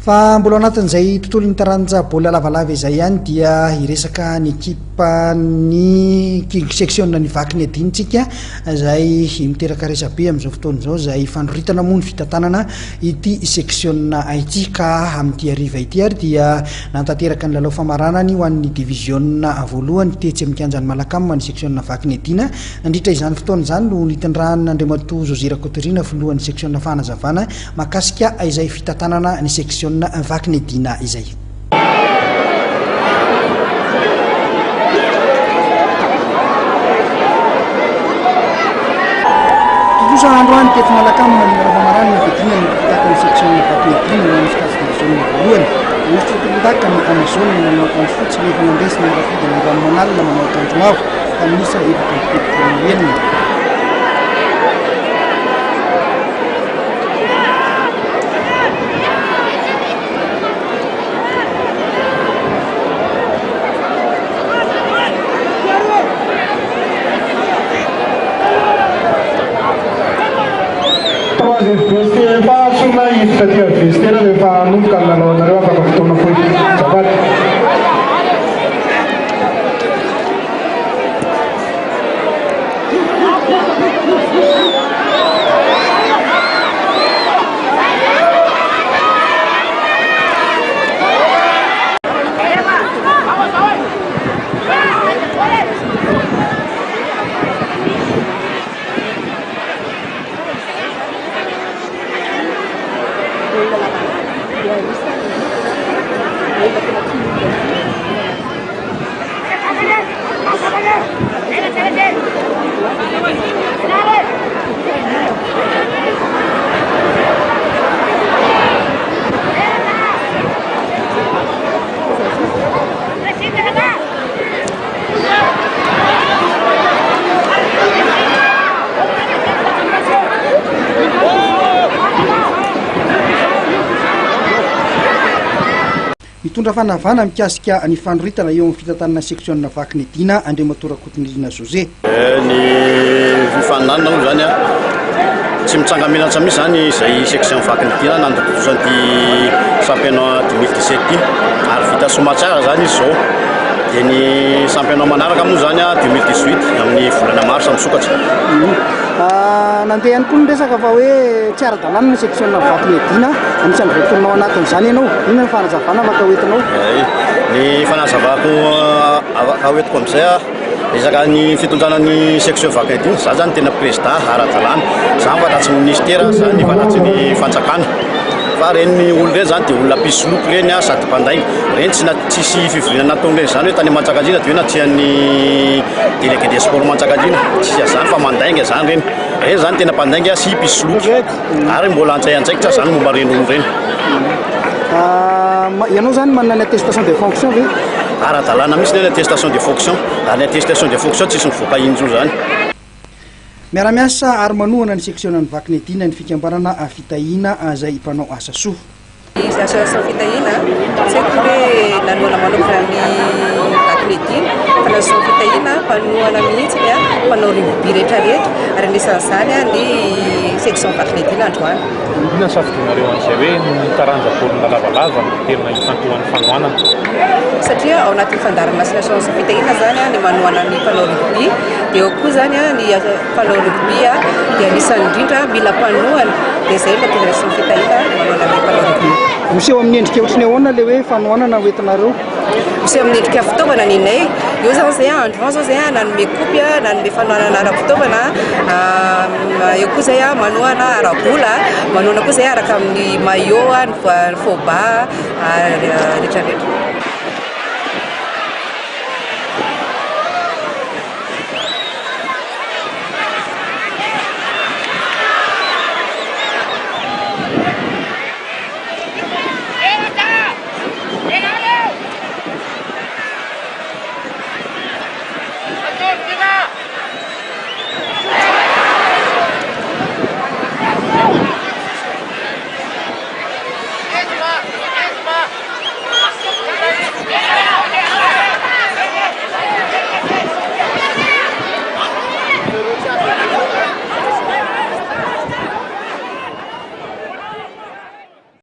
fa mbola anatin'izay tontolo ny taranja baolina lavalava izay ihany dia iresaka ny ekipa ny king section ny vakiny adinitsika izay miteraka resabe amin'izao fotoana izao izay fandroritana moa ny fitantanana ity section ity ka amin'ity hariva ity ary dia nantanteraka ny lalao famaranany ho an'ny division voalohany tetsy amikanjany malakama ny section vakiny adina nandritra izany fotoana izany no nitindrahan'Andriamatoa José Rakotorina filohan'ny section fanazavana makasika izay fitantanana ny section vakiny adina izay. Androany tety malakama ny rahamarany ny bedina ny fitaka ny section vakiny adina ny fitaka zone voalohany misy tokondaka ny amazone manao akanjo fotsy rehefa nandresy ny rafida ny ramonalina manao akanjo mavo ka minisa efatra enina. Vestera rehefa nomboka ny lalaonareo afaka fotoana fohy zavady. Mitondra fanavana mikasika ny fandroritana eo amin'ny fitantanana section vakiny adina Andriamatoa Rakotorina José. Ny fifananana moa zany tsy mitsanga menatra mihitsy zany izay section vakiny adina nandotosan'ity championnat 2017 ity ary vita somatsara zany izy zao. Dia ny championnat manaraka moa zany 2018 amin'ny volana mars misokatra. Nandeha ihany koa niresaka fa hoe tsy ara-dalàna ny section vakiny adina anisan'ny voatorinao anatin'izany ianao, inona ny fanazavana afaka hoentinao? Ny fanazavako afaka hoentiko amin'izay resaka ny fitondrana ny section vakiny adina, za zany tena président ara-dalàna, za mifanatsy ny ministera, za ny mifanatsy ny fanjakana. Fa reny olo reny zany dia olona mpisoloky reny sady mpandainga reny tsisy fivoriana nataony reny zany hoe tany Manjakandriana dia hoe natsehan'ny délégué des sports Manjakandriana tsisy azany fa mandainga zany reny zany tena mpandainga sy mpisoloky ary mbola antsay-antsaikitra zany momba reny olo reny. Ianao zany manana ny attestation de fonction ve? Ara-dalàna misy ny attestation de fonction ary ny attestation de fonction tsisy mivoaka injo zany. Miara-miasa ary manohana ny section ny vakiny adina ny fikambanana fitahina izay mpanao asa soa. Association fitahina tsy haiko hoe nanoana manokana amin'ny vakiny adina fa association fitahina mpanohana mihitsy mpanao rugby rehetrarehetra ary anisan'izany ny section vakiny adina androany. Inona safidianareo an'izay hoe ny taranja baolina lavalava no tena hifantohan'ny fanohanana? Satria ao anatin'ny fandaran'ny association fitahina zany ny manohana ny mpanao rugby dia ao koa zany ny mpanao rugby dia anisan'ny indrindra mila mpanohana dia izay no association fitahina manohana ny mpanao rugby. Miseho amin'ny endrika ohatrany ahoana le hoe fanohanana hoentinareo? Miseho amin'ny endrika fitaovana ninay eo zany zay androan zao zay nanome kopy nanome fanohanana ara-fitaovana eo koa zay manohana ara-bola manohana koa zay araka amin'ny maillot ny faux bas rehetrarehetra.